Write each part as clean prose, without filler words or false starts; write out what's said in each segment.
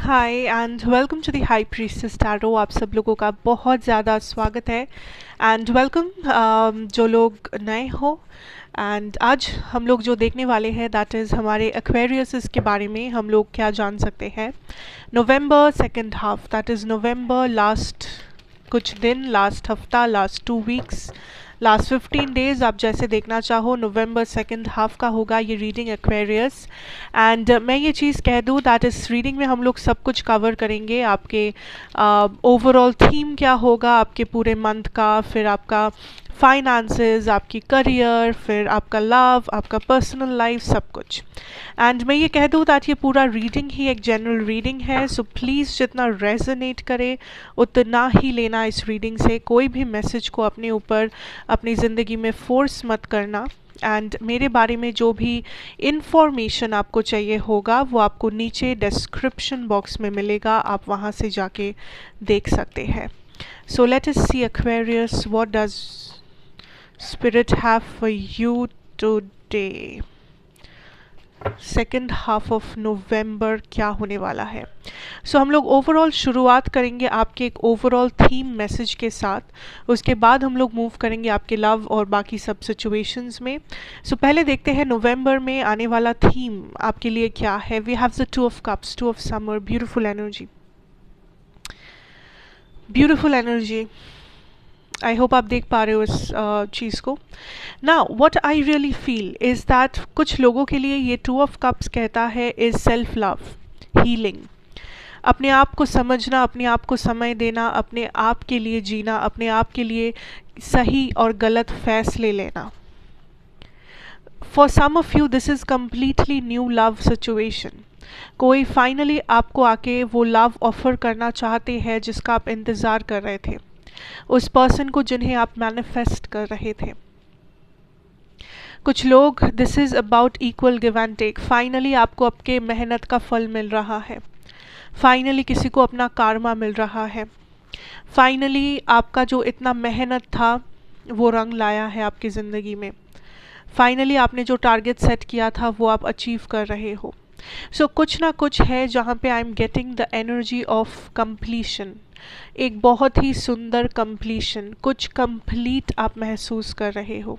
Hi and welcome to the high priestess tarot. आप सब लोगों का बहुत ज़्यादा स्वागत है एंड वेलकम जो लोग नए हो। एंड आज हम लोग जो देखने वाले हैं दैट इज़ हमारे एक्वेरियस के बारे में हम लोग क्या जान सकते हैं। November second half, that is November last कुछ दिन, लास्ट हफ्ता, लास्ट 2 वीक्स, लास्ट 15 डेज़, आप जैसे देखना चाहो। नवंबर सेकेंड हाफ का होगा ये रीडिंग एक्वेरियस। एंड मैं ये चीज़ कह दूँ दैट इस रीडिंग में हम लोग सब कुछ कवर करेंगे। आपके ओवरऑल थीम क्या होगा आपके पूरे मंथ का, फिर आपका फाइनेंसेस, आपकी करियर, फिर आपका लव, आपका पर्सनल लाइफ, सब कुछ। एंड मैं ये कह दूँ दैट ये पूरा रीडिंग ही एक जनरल रीडिंग है, सो प्लीज़ जितना रेजोनेट करे उतना ही लेना इस रीडिंग से। कोई भी मैसेज को अपने ऊपर अपनी ज़िंदगी में फोर्स मत करना। एंड मेरे बारे में जो भी इंफॉर्मेशन आपको चाहिए होगा वो आपको नीचे डिस्क्रिप्शन बॉक्स में मिलेगा, आप वहाँ से जाके देख सकते हैं। So let us see Aquarius, what does spirit have for you today. Second half of November क्या होने वाला है। सो हम लोग ओवरऑल शुरुआत करेंगे आपके एक ओवरऑल थीम मैसेज के साथ, उसके बाद हम लोग मूव करेंगे आपके लव और बाकी सब सिचुएशंस में। सो पहले देखते हैं नवंबर में आने वाला थीम आपके लिए क्या है। We have the 2 of cups, 2 of summer, beautiful energy, beautiful energy. I hope आप देख पा रहे हो इस चीज़ को। ना what I really feel is that कुछ लोगों के लिए ये 2 ऑफ कप्स कहता है इज़ सेल्फ लव, हीलिंग, अपने आप को समझना, अपने आप को समय देना, अपने आप के लिए जीना, अपने आप के लिए सही और गलत फैसले लेना। For some of you this is completely new love situation. कोई फाइनली आपको आके वो लव ऑफर करना चाहते हैं जिसका आप इंतज़ार कर रहे थे, उस पर्सन को जिन्हें आप मैनिफेस्ट कर रहे थे। कुछ लोग this is about equal give and take. Finally आपको आपके मेहनत का फल मिल रहा है, फाइनली किसी को अपना कार्मा मिल रहा है, फाइनली आपका जो इतना मेहनत था वो रंग लाया है आपकी ज़िंदगी में, फाइनली आपने जो टारगेट सेट किया था वो आप अचीव कर रहे हो। सो कुछ ना कुछ है जहाँ पे I am getting the energy of completion, एक बहुत ही सुंदर कंप्लीशन, कुछ कंप्लीट आप महसूस कर रहे हो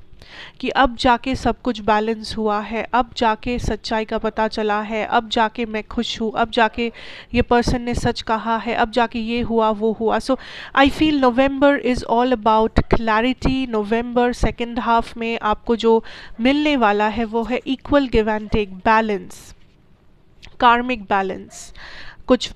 कि अब जाके सब कुछ बैलेंस हुआ है, अब जाके सच्चाई का पता चला है, अब जाके मैं खुश हूँ, अब जाके ये पर्सन ने सच कहा है, अब जाके ये हुआ वो हुआ। So I feel November is all about clarity. November second half में आपको जो मिलने वाला है वो है equal give and take, balance, karmic balance. कुछ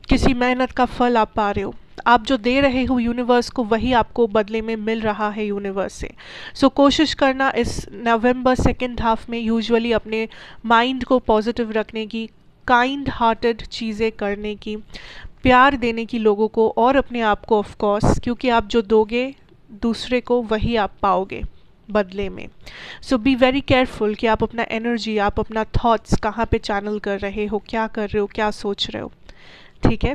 किसी मेहनत का फल आप पा रहे हो, आप जो दे रहे हो यूनिवर्स को वही आपको बदले में मिल रहा है यूनिवर्स से। सो कोशिश करना इस नवंबर सेकेंड हाफ में यूजुअली अपने माइंड को पॉजिटिव रखने की, काइंड हार्टेड चीज़ें करने की, प्यार देने की लोगों को और अपने आप को ऑफ कोर्स, क्योंकि आप जो दोगे दूसरे को वही आप पाओगे बदले में। सो बी वेरी केयरफुल कि आप अपना एनर्जी, आप अपना थॉट्स कहाँ पे चैनल कर रहे हो, क्या कर रहे हो, क्या सोच रहे हो। ठीक है।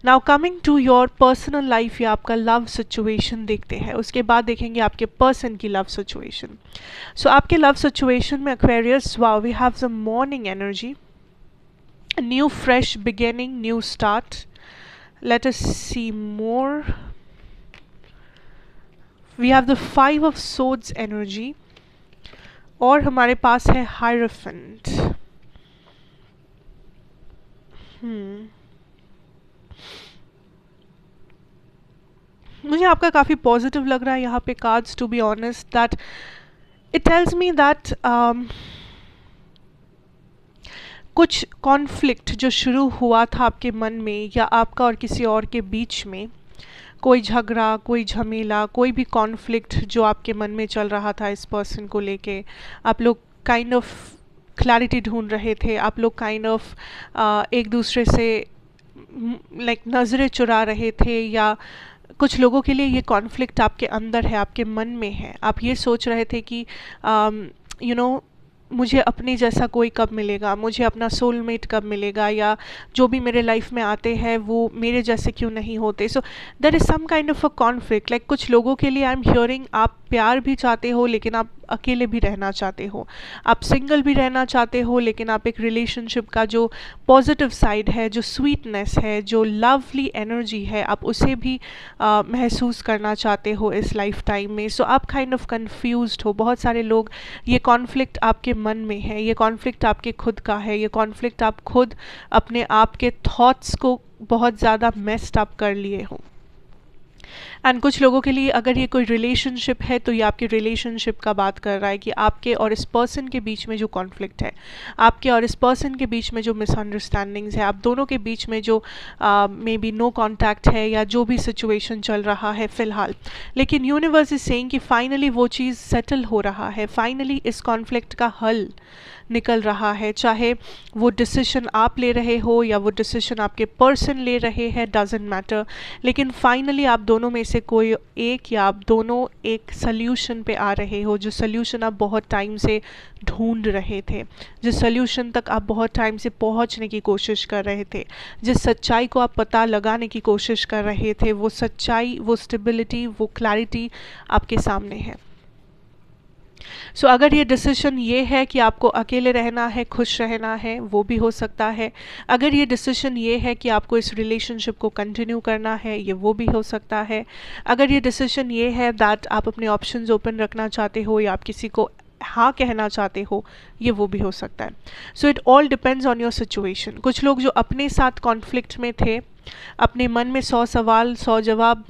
Now coming to your personal life या आपका लव सिचुएशन देखते हैं, उसके बाद देखेंगे आपके पर्सन की लव सिचुएशन। सो आपके लव सिचुएशन में Aquarius, wow, we have the morning energy, new fresh beginning, new start. Let us see more. We have the 5 of swords energy और हमारे पास है हायरोफेंट। मुझे आपका काफ़ी पॉजिटिव लग रहा है यहाँ पे cards, to be honest, that it tells me that कुछ कॉन्फ्लिक्ट जो शुरू हुआ था आपके मन में या आपका और किसी और के बीच में, कोई झगड़ा, कोई झमेला, कोई भी कॉन्फ्लिक्ट जो आपके मन में चल रहा था इस पर्सन को लेके, आप लोग काइंड ऑफ क्लैरिटी ढूंढ रहे थे, आप लोग काइंड ऑफ एक दूसरे से लाइक नज़रें चुरा रहे थे, या कुछ लोगों के लिए ये कॉन्फ्लिक्ट आपके अंदर है, आपके मन में है। आप ये सोच रहे थे कि यू नो मुझे अपने जैसा कोई कब मिलेगा, मुझे अपना सोलमेट कब मिलेगा, या जो भी मेरे लाइफ में आते हैं वो मेरे जैसे क्यों नहीं होते। So there is some kind of a conflict. Like कुछ लोगों के लिए आई एम हियरिंग आप प्यार भी चाहते हो लेकिन आप अकेले भी रहना चाहते हो, आप सिंगल भी रहना चाहते हो, लेकिन आप एक रिलेशनशिप का जो पॉजिटिव साइड है, जो स्वीटनेस है, जो लवली एनर्जी है, आप उसे भी महसूस करना चाहते हो इस लाइफ टाइम में। सो आप काइंड ऑफ कन्फ्यूज्ड हो। बहुत सारे लोग, ये कॉन्फ्लिक्ट आपके मन में है, ये कॉन्फ्लिक्ट आपके खुद का है, ये कॉन्फ्लिक्ट आप खुद अपने आप के थॉट्स को बहुत ज़्यादा मेस्ड अप कर लिए हो। एंड कुछ लोगों के लिए अगर ये कोई रिलेशनशिप है तो ये आपके रिलेशनशिप का बात कर रहा है कि आपके और इस पर्सन के बीच में जो कॉन्फ्लिक्ट है, आपके और इस पर्सन के बीच में जो मिसअंडरस्टैंडिंग्स है, आप दोनों के बीच में जो मे बी नो कॉन्टैक्ट है, या जो भी सिचुएशन चल रहा है फ़िलहाल, लेकिन यूनिवर्स इज सेइंग कि फाइनली वो चीज़ सेटल हो रहा है, फाइनली इस कॉन्फ्लिक्ट का हल निकल रहा है। चाहे वो डिसीजन आप ले रहे हो या वो डिसीजन आपके पर्सन ले रहे हैं, डजेंट मैटर, लेकिन फाइनली आप दोनों में से कोई एक या आप दोनों एक सल्यूशन पे आ रहे हो, जो सल्यूशन आप बहुत टाइम से ढूंढ रहे थे, जिस सल्यूशन तक आप बहुत टाइम से पहुंचने की कोशिश कर रहे थे, जिस सच्चाई को आप पता लगाने की कोशिश कर रहे थे, वो सच्चाई, वो स्टेबिलिटी, वो क्लैरिटी आपके सामने है। सो अगर ये डिसीजन ये है कि आपको अकेले रहना है, खुश रहना है, वो भी हो सकता है। अगर ये डिसीजन ये है कि आपको इस रिलेशनशिप को कंटिन्यू करना है, ये वो भी हो सकता है। अगर ये डिसीजन ये है दैट आप अपने ऑप्शंस ओपन रखना चाहते हो या आप किसी को हाँ कहना चाहते हो, ये वो भी हो सकता है। So it all depends on your situation. कुछ लोग जो अपने साथ कॉन्फ्लिक्ट में थे, अपने मन में 100 सवाल 100 जवाब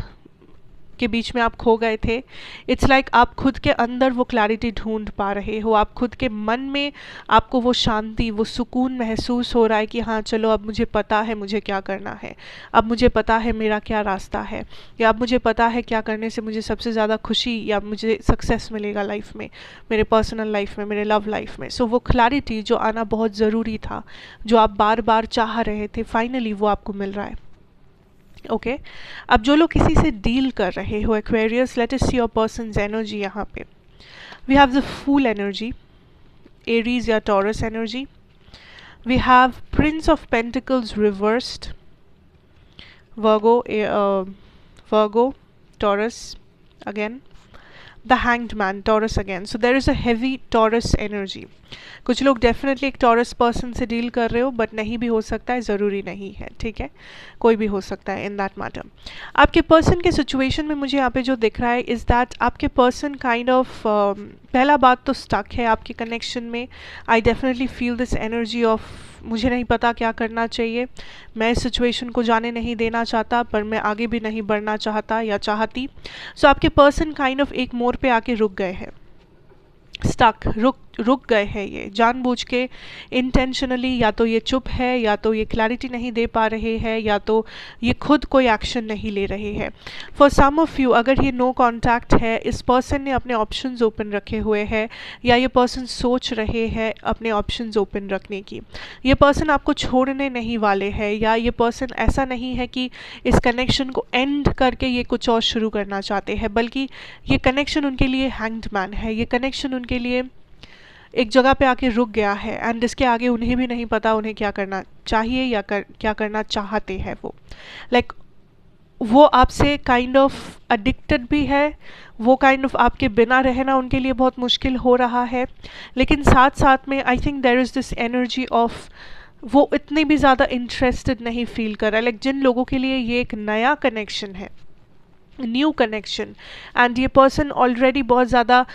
के बीच में आप खो गए थे, इट्स लाइक आप खुद के अंदर वो क्लैरिटी ढूंढ पा रहे हो, आप खुद के मन में आपको वो शांति, वो सुकून महसूस हो रहा है कि हाँ चलो अब मुझे पता है मुझे क्या करना है, अब मुझे पता है मेरा क्या रास्ता है, या अब मुझे पता है क्या करने से मुझे सबसे ज़्यादा खुशी या मुझे सक्सेस मिलेगा लाइफ में, मेरे पर्सनल लाइफ में, मेरे लव लाइफ में। सो वो क्लैरिटी जो आना बहुत ज़रूरी था, जो आप बार बार चाह रहे थे, फाइनली वो आपको मिल रहा है। ओके अब जो लोग किसी से डील कर रहे हो, Aquarius, let us see your persons energy. यहाँ पे we have the fool energy, Aries या Taurus energy. We have prince of pentacles reversed, Virgo, Taurus again, the hanged man, Taurus again. So there is a heavy Taurus energy. कुछ लोग definitely एक taurus person से deal कर रहे हो, but नहीं भी हो सकता है, ज़रूरी नहीं है, ठीक है, कोई भी हो सकता है इन दैट मैटर। आपके पर्सन के सिचुएशन में मुझे यहाँ पे जो दिख रहा है इज़ दैट आपके पर्सन काइंड ऑफ, पहला बात तो स्टक है आपके कनेक्शन में। I definitely feel this energy of मुझे नहीं पता क्या करना चाहिए, मैं इस सिचुएशन को जाने नहीं देना चाहता, पर मैं आगे भी नहीं बढ़ना चाहता या चाहती। सो आपके पर्सन काइंड ऑफ एक मोड़ पे आके रुक गए हैं, स्टक, रुक गए हैं, ये जानबूझ के, इंटेंशनली, या तो ये चुप है, या तो ये क्लैरिटी नहीं दे पा रहे हैं, या तो ये खुद कोई एक्शन नहीं ले रहे हैं। फॉर सम ऑफ यू अगर ये नो कॉन्टैक्ट है, इस पर्सन ने अपने ऑप्शंस ओपन रखे हुए हैं, या ये पर्सन सोच रहे हैं अपने ऑप्शंस ओपन रखने की। ये पर्सन आपको छोड़ने नहीं वाले हैं, या ये पर्सन ऐसा नहीं है कि इस कनेक्शन को एंड करके ये कुछ और शुरू करना चाहते हैं, बल्कि ये कनेक्शन उनके लिए हैंग्ड मैन है, ये कनेक्शन उनके लिए एक जगह पे आके रुक गया है, एंड इसके आगे उन्हें भी नहीं पता उन्हें क्या करना चाहिए या क्या करना चाहते हैं वो। लाइक वो आपसे काइंड ऑफ एडिक्टेड भी है, वो काइंड ऑफ आपके बिना रहना उनके लिए बहुत मुश्किल हो रहा है, लेकिन साथ साथ में I think there is this energy of वो इतने भी ज़्यादा इंटरेस्टेड नहीं फील कर रहा है। लाइक जिन लोगों के लिए ये एक नया कनेक्शन है, न्यू कनेक्शन, एंड ये पर्सन ऑलरेडी बहुत ज़्यादा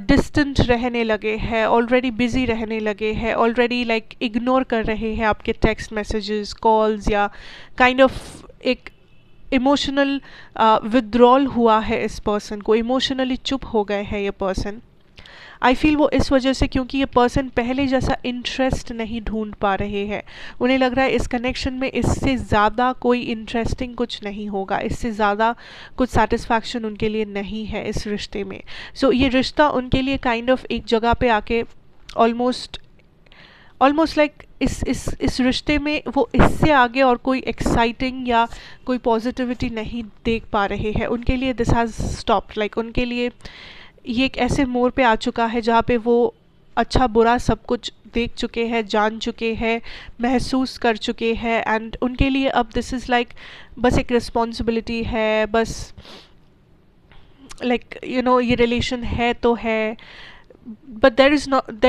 डिस्टेंट रहने लगे हैं, ऑलरेडी बिजी रहने लगे हैं, ऑलरेडी लाइक इग्नोर कर रहे हैं आपके टेक्स्ट मैसेजेस, कॉल्स, या काइंड ऑफ एक इमोशनल विथड्रॉल हुआ है इस पर्सन को, इमोशनली चुप हो गए हैं ये पर्सन। आई फील वो इस वजह से क्योंकि ये पर्सन पहले जैसा इंटरेस्ट नहीं ढूंढ पा रहे हैं, उन्हें लग रहा है इस कनेक्शन में इससे ज़्यादा कोई इंटरेस्टिंग कुछ नहीं होगा, इससे ज़्यादा कुछ सेटिस्फैक्शन उनके लिए नहीं है इस रिश्ते में। सो ये रिश्ता उनके लिए काइंड ऑफ एक जगह पे आके ऑलमोस्ट लाइक इस रिश्ते में वो इससे आगे और कोई एक्साइटिंग या कोई पॉजिटिविटी नहीं देख पा रहे हैं। उनके लिए दिस हैज़ स्टॉप्ड, लाइक उनके लिए ये एक ऐसे मोड़ पे आ चुका है जहाँ पे वो अच्छा बुरा सब कुछ देख चुके हैं, जान चुके हैं, महसूस कर चुके हैं, एंड उनके लिए अब दिस इज़ लाइक बस एक रिस्पॉन्सिबिलिटी है, बस लाइक यू नो ये रिलेशन है तो है, but there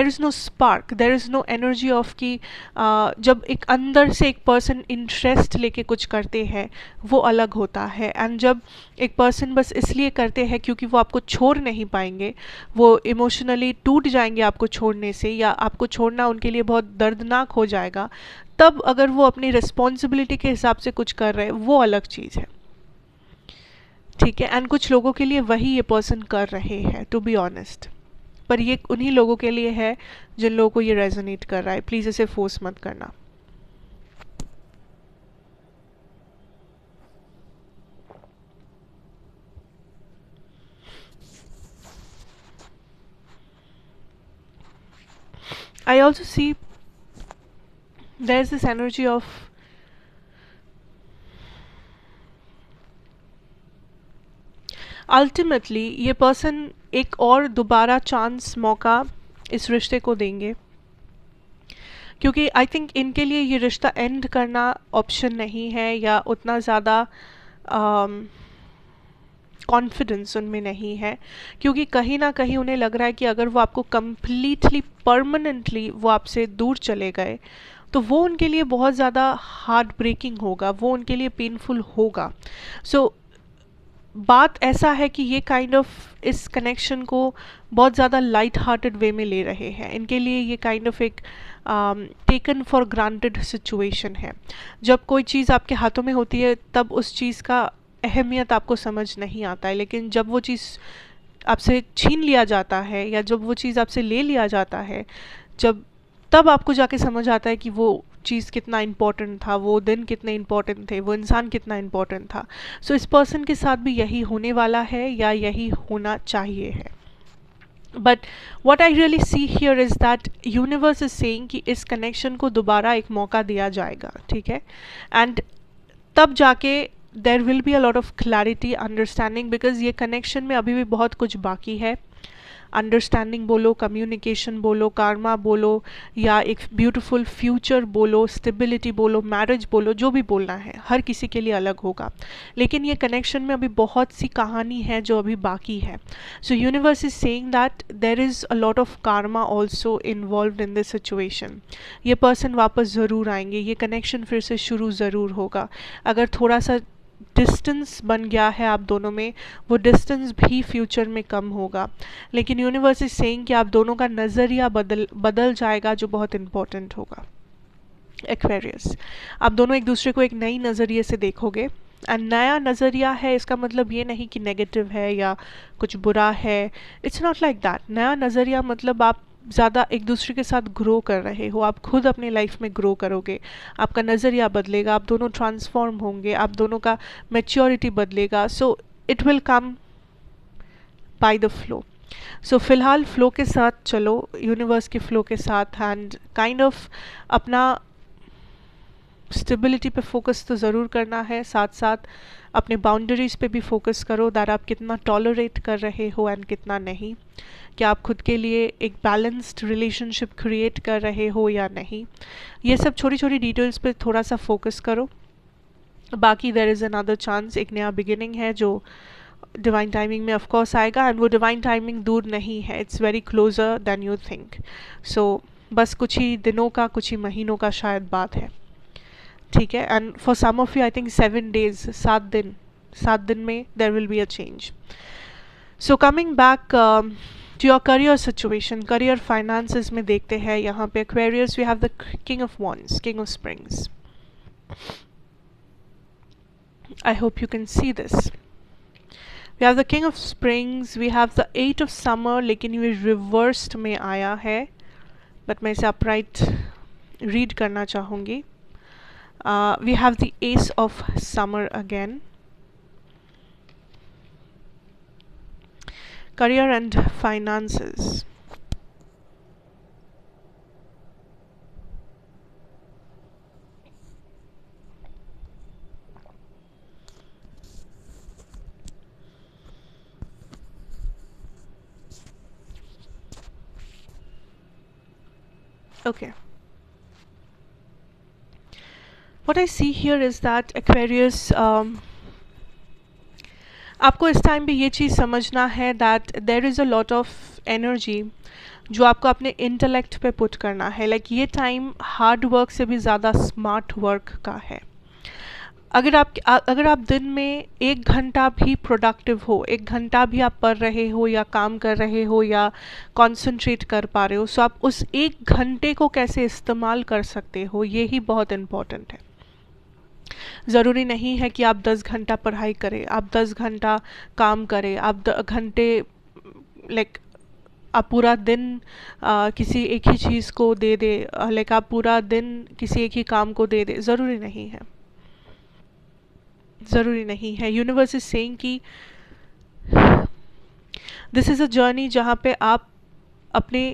is no spark, there is no energy of कि जब एक अंदर से एक पर्सन इंटरेस्ट लेके कुछ करते हैं वो अलग होता है, एंड जब एक पर्सन बस इसलिए करते हैं क्योंकि वो आपको छोड़ नहीं पाएंगे, वो इमोशनली टूट जाएंगे आपको छोड़ने से, या आपको छोड़ना उनके लिए बहुत दर्दनाक हो जाएगा, तब अगर वो अपनी रिस्पॉन्सिबिलिटी के हिसाब से कुछ कर रहे हैं वो अलग चीज़ है, ठीक है। एंड कुछ लोगों के लिए वही ये पर्सन कर रहे हैं, टू बी ऑनेस्ट, पर ये उन्हीं लोगों के लिए है जिन लोगों को ये रेजोनेट कर रहा है। प्लीज़ इसे फोर्स मत करना। I also see there's this energy of ultimately ये पर्सन एक और दोबारा चांस मौका इस रिश्ते को देंगे, क्योंकि आई थिंक इनके लिए ये रिश्ता एंड करना ऑप्शन नहीं है, या उतना ज़्यादा कॉन्फिडेंस उनमें नहीं है, क्योंकि कहीं ना कहीं उन्हें लग रहा है कि अगर वो आपको कम्प्लीटली परमानेंटली वो आपसे दूर चले गए तो वो उनके लिए बहुत ज़्यादा हार्ट ब्रेकिंग होगा, वो उनके लिए पेनफुल होगा। सो बात ऐसा है कि ये काइंड ऑफ इस कनेक्शन को बहुत ज़्यादा लाइट हार्टेड वे में ले रहे हैं। इनके लिए ये काइंड ऑफ एक टेकन फॉर ग्रांटेड सिचुएशन है। जब कोई चीज़ आपके हाथों में होती है तब उस चीज़ का अहमियत आपको समझ नहीं आता है, लेकिन जब वो चीज़ आपसे छीन लिया जाता है या जब वो चीज़ आपसे ले लिया जाता है, जब तब आपको जाके समझ आता है कि वो चीज़ कितना इम्पोर्टेंट था, वो दिन कितने इम्पोर्टेंट थे, वो इंसान कितना इम्पोर्टेंट था। सो इस पर्सन के साथ भी यही होने वाला है या यही होना चाहिए है। But what I really see here is that universe is saying कि इस कनेक्शन को दोबारा एक मौका दिया जाएगा, ठीक है। एंड तब जाके देर will be a lot of clarity, understanding, because ये कनेक्शन में अभी भी बहुत कुछ बाकी है। अंडरस्टैंडिंग बोलो, कम्युनिकेशन बोलो, कार्मा बोलो, या एक ब्यूटीफुल फ्यूचर बोलो, स्टेबिलिटी बोलो, मैरिज बोलो, जो भी बोलना है हर किसी के लिए अलग होगा, लेकिन ये कनेक्शन में अभी बहुत सी कहानी है जो अभी बाकी है। सो universe is saying that there is a lot of Karma also involve in this situation. ये पर्सन वापस ज़रूर आएंगे, ये कनेक्शन फिर से शुरू ज़रूर होगा। अगर थोड़ा सा डिस्टेंस बन गया है आप दोनों में, वो डिस्टेंस भी फ्यूचर में कम होगा, लेकिन यूनिवर्स इज सेइंग कि आप दोनों का नज़रिया बदल जाएगा, जो बहुत इम्पोर्टेंट होगा। एक्वेरियस, आप दोनों एक दूसरे को एक नई नज़रिए से देखोगे, एंड नया नज़रिया है इसका मतलब ये नहीं कि नेगेटिव है या कुछ बुरा है, इट्स नॉट लाइक दैट। नया नज़रिया मतलब आप ज़्यादा एक दूसरे के साथ ग्रो कर रहे हो, आप खुद अपने लाइफ में ग्रो करोगे, आपका नज़रिया बदलेगा, आप दोनों ट्रांसफॉर्म होंगे, आप दोनों का मैच्योरिटी बदलेगा। So it will come by the flow. So फिलहाल फ्लो के साथ चलो, यूनिवर्स के फ्लो के साथ, एंड काइंड ऑफ अपना स्टेबिलिटी पे फोकस तो ज़रूर करना है, साथ साथ अपने बाउंड्रीज़ पे भी फोकस करो, दैट आप कितना टॉलरेट कर रहे हो एंड कितना नहीं, कि आप खुद के लिए एक बैलेंस्ड रिलेशनशिप क्रिएट कर रहे हो या नहीं। ये सब छोटी छोटी डिटेल्स पे थोड़ा सा फोकस करो। बाकी देयर इज़ अनदर चांस, एक नया बिगिनिंग है जो डिवाइन टाइमिंग में ऑफ कोर्स आएगा, एंड वो डिवाइन टाइमिंग दूर नहीं है, it's very closer than you think. So बस कुछ ही दिनों का, कुछ ही महीनों का शायद बात है, ठीक है। And for some of you I think 7 days, 7 दिन में there will be a change. So coming back to your career situation, career finances में देखते हैं यहाँ पे Aquarius, we have the king of wands, king of springs. I hope you can see this. We have the king of springs, we have the 8 of summer, लेकिन ये reversed में आया है, बट मैं इसे अपराइट रीड करना चाहूँगी। We have the Ace of Summer again. Career and finances. Okay. What I see here is that Aquarius, आपको इस टाइम पे ये चीज़ समझना है that there is a lot of energy जो आपको अपने इंटेलेक्ट पे पुट करना है। लाइक ये टाइम हार्ड वर्क से भी ज़्यादा स्मार्ट वर्क का है। अगर आप दिन में 1 घंटा भी प्रोडक्टिव हो, 1 घंटा भी आप पढ़ रहे हो या काम कर रहे हो या कंसंट्रेट कर पा रहे हो, सो आप उस 1 घंटे को कैसे इस्तेमाल कर सकते हो, ये ही बहुत इम्पॉर्टेंट है। ज़रूरी नहीं है कि आप 10 घंटा पढ़ाई करें, आप 10 घंटा काम करें, आप घंटे लाइक आप पूरा दिन किसी एक ही चीज़ को दे दे, लाइक आप पूरा दिन किसी एक ही काम को दे दे, ज़रूरी नहीं है, ज़रूरी नहीं है। यूनिवर्स इज सेइंग कि दिस इज़ अ जर्नी जहाँ पे आप अपने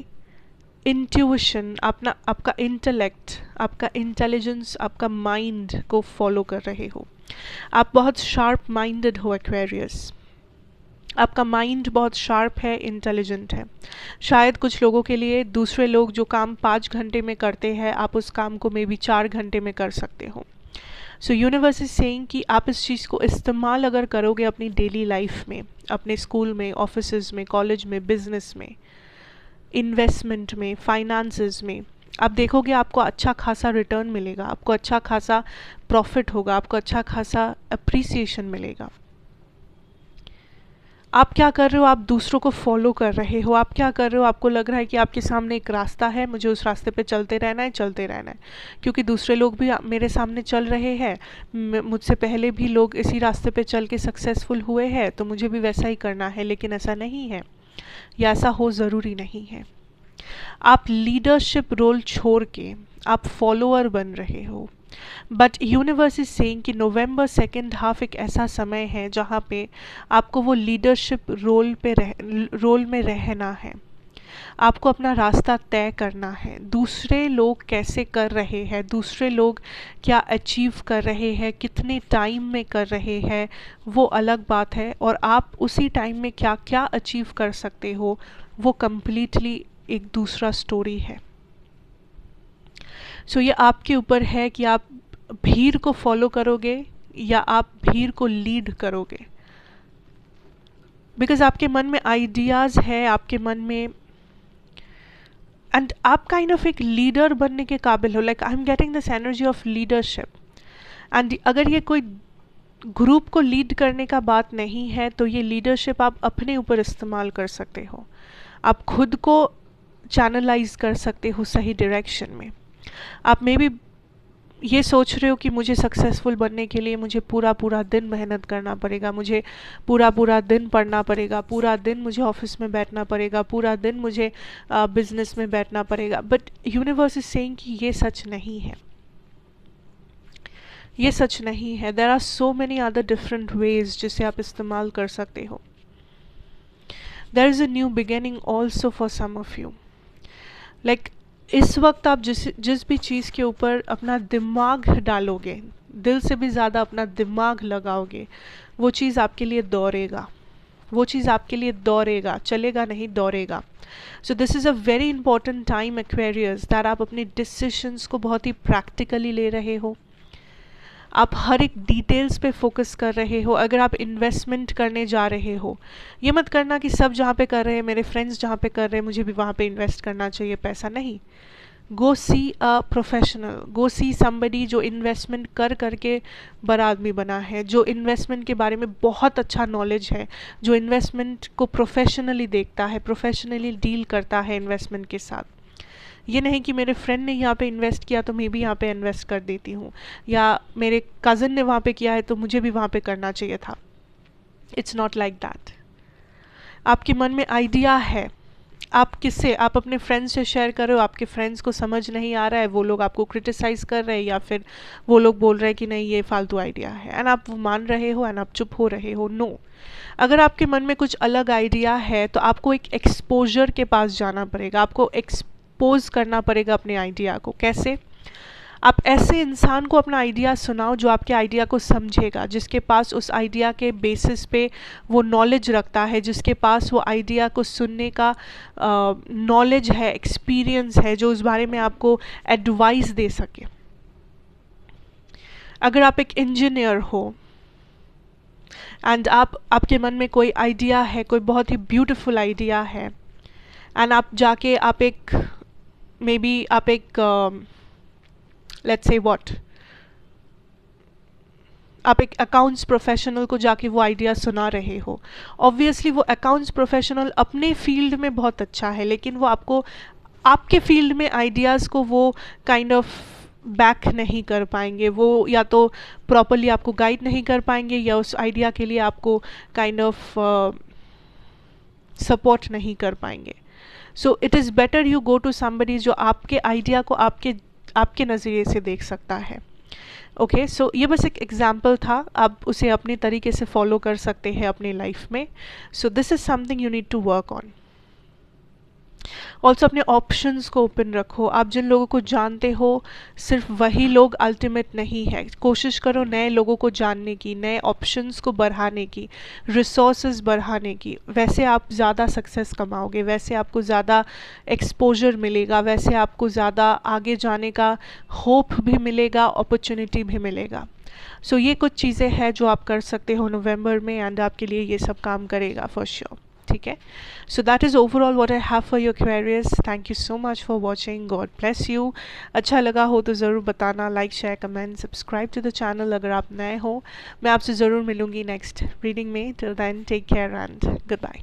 इंट्यूशन, आपका इंटेलेक्ट, आपका इंटेलिजेंस, आपका माइंड को फॉलो कर रहे हो। आप बहुत शार्प माइंडेड हो एक्वेरियस, आपका माइंड बहुत शार्प है, इंटेलिजेंट है। शायद कुछ लोगों के लिए दूसरे लोग जो काम 5 घंटे में करते हैं, आप उस काम को मे बी 4 घंटे में कर सकते हो। सो यूनिवर्स इज सेइंग कि आप इस चीज़ को इस्तेमाल अगर करोगे अपनी डेली लाइफ में, अपने स्कूल में, ऑफिसेज में, कॉलेज में, बिजनेस में, इन्वेस्टमेंट में, फाइनेंसेस में, आप देखोगे आपको अच्छा खासा रिटर्न मिलेगा, आपको अच्छा खासा प्रॉफिट होगा, आपको अच्छा खासा अप्रिसिएशन मिलेगा। आप क्या कर रहे हो? आप दूसरों को फॉलो कर रहे हो। आप क्या कर रहे हो? आपको लग रहा है कि आपके सामने एक रास्ता है, मुझे उस रास्ते पे चलते रहना है, चलते रहना है, क्योंकि दूसरे लोग भी मेरे सामने चल रहे हैं, मुझसे पहले भी लोग इसी रास्ते पे चल के सक्सेसफुल हुए हैं, तो मुझे भी वैसा ही करना है। लेकिन ऐसा नहीं है, या ऐसा हो ज़रूरी नहीं है। आप लीडरशिप रोल छोड़ के आप फॉलोअर बन रहे हो। बट यूनिवर्स इज सेइंग कि नवंबर सेकेंड हाफ एक ऐसा समय है जहाँ पे आपको वो लीडरशिप रोल में रहना है। आपको अपना रास्ता तय करना है। दूसरे लोग कैसे कर रहे हैं, दूसरे लोग क्या अचीव कर रहे हैं, कितने टाइम में कर रहे हैं, वो अलग बात है, और आप उसी टाइम में क्या क्या अचीव कर सकते हो, वो कम्प्लीटली एक दूसरा स्टोरी है। सो ये आपके ऊपर है कि आप भीड़ को फॉलो करोगे या आप भीड़ को लीड करोगे। बिकॉज आपके मन में आइडियाज़ है, आपके मन में, एंड आप काइंड ऑफ एक लीडर बनने के काबिल हो। Like I am getting this energy of leadership. And अगर ये कोई ग्रुप को लीड करने का बात नहीं है, तो ये लीडरशिप आप अपने ऊपर इस्तेमाल कर सकते हो। आप खुद को चैनलाइज कर सकते हो सही डायरेक्शन में। आप मे बी ये सोच रहे हो कि मुझे सक्सेसफुल बनने के लिए मुझे पूरा पूरा दिन मेहनत करना पड़ेगा, मुझे पूरा पूरा दिन पढ़ना पड़ेगा, पूरा दिन मुझे ऑफिस में बैठना पड़ेगा, पूरा दिन मुझे बिजनेस में बैठना पड़ेगा। बट यूनिवर्स इज सेइंग कि ये सच नहीं है, ये सच नहीं है। There are so many other different ways जिसे आप इस्तेमाल कर सकते हो। There is a new beginning also for some of you. Like इस वक्त आप जिस भी चीज़ के ऊपर अपना दिमाग डालोगे, दिल से भी ज़्यादा अपना दिमाग लगाओगे, वो चीज़ आपके लिए दौड़ेगा, वो चीज़ आपके लिए दौड़ेगा, चलेगा नहीं, दौड़ेगा। So this is a very important time Aquarius, that आप अपने डिसीजंस को बहुत ही प्रैक्टिकली ले रहे हो। आप हर एक डिटेल्स पे फोकस कर रहे हो। अगर आप इन्वेस्टमेंट करने जा रहे हो, ये मत करना कि सब जहाँ पे कर रहे हैं, मेरे फ्रेंड्स जहाँ पे कर रहे हैं, मुझे भी वहाँ पे इन्वेस्ट करना चाहिए पैसा। नहीं, go see a professional, go see somebody जो इन्वेस्टमेंट कर करके बड़ा आदमी बना है, जो इन्वेस्टमेंट के बारे में बहुत अच्छा नॉलेज है, जो इन्वेस्टमेंट को प्रोफेशनली देखता है, प्रोफेशनली डील करता है इन्वेस्टमेंट के साथ। ये नहीं कि मेरे फ्रेंड ने यहाँ पे इन्वेस्ट किया तो मैं भी यहाँ पे इन्वेस्ट कर देती हूँ, या मेरे कज़न ने वहाँ पे किया है तो मुझे भी वहाँ पे करना चाहिए था। It's not like that. आपके मन में आइडिया है, आप किससे, आप अपने फ्रेंड्स से शेयर कर रहे हो, आपके फ्रेंड्स को समझ नहीं आ रहा है, वो लोग आपको क्रिटिसाइज़ कर रहे हैं, या फिर वो लोग बोल रहे हैं कि नहीं ये फालतू आइडिया है, एंड आप वो मान रहे हो एंड आप चुप हो रहे हो। नो, अगर आपके मन में कुछ अलग आइडिया है तो आपको एक एक्सपोजर के पास जाना पड़ेगा, आपको एक्सपोज करना पड़ेगा अपने आइडिया को। कैसे? आप ऐसे इंसान को अपना आइडिया सुनाओ जो आपके आइडिया को समझेगा, जिसके पास उस आइडिया के बेसिस पे वो नॉलेज रखता है, जिसके पास वो आइडिया को सुनने का नॉलेज है, एक्सपीरियंस है, जो उस बारे में आपको एडवाइस दे सके। अगर आप एक इंजीनियर हो एंड आपके मन में कोई आइडिया है, कोई बहुत ही ब्यूटीफुल आइडिया है, एंड आप जाके आप एक मे बी आप एक लेट्स से व्हाट आप एक अकाउंट्स प्रोफेशनल को जाके वो आइडिया सुना रहे हो। ऑब्वियसली वो अकाउंट्स प्रोफेशनल अपने फील्ड में बहुत अच्छा है, लेकिन वो आपको आपके फील्ड में आइडियाज़ को वो काइंड ऑफ बैक नहीं कर पाएंगे, वो या तो प्रॉपरली आपको गाइड नहीं कर पाएंगे या उस आइडिया के लिए आपको काइंड ऑफ सपोर्ट नहीं कर पाएंगे। So it is better you go to somebody जो आपके आइडिया को आपके नज़रिए से देख सकता है। ओके, सो ये बस एक एग्जाम्पल था, आप उसे अपने तरीके से फॉलो कर सकते हैं अपनी लाइफ में। So this is something you need to work on. Also अपने ऑप्शंस को ओपन रखो। आप जिन लोगों को जानते हो सिर्फ वही लोग अल्टीमेट नहीं है। कोशिश करो नए लोगों को जानने की, नए ऑप्शंस को बढ़ाने की, रिसोर्सेज बढ़ाने की। वैसे आप ज़्यादा सक्सेस कमाओगे, वैसे आपको ज़्यादा एक्सपोजर मिलेगा, वैसे आपको ज़्यादा आगे जाने का होप भी मिलेगा, अपॉर्चुनिटी भी मिलेगा। सो ये कुछ चीज़ें हैं जो आप कर सकते हो नवंबर में, एंड आपके लिए ये सब काम करेगा फॉर श्योर। ठीक है, so that is overall what I have for your queries. Thank you so much for watching, God bless you. अच्छा लगा हो तो ज़रूर बताना, like share comment subscribe to the channel अगर आप नए हो। मैं आपसे ज़रूर मिलूंगी नेक्स्ट रीडिंग में। Till then take care and good bye.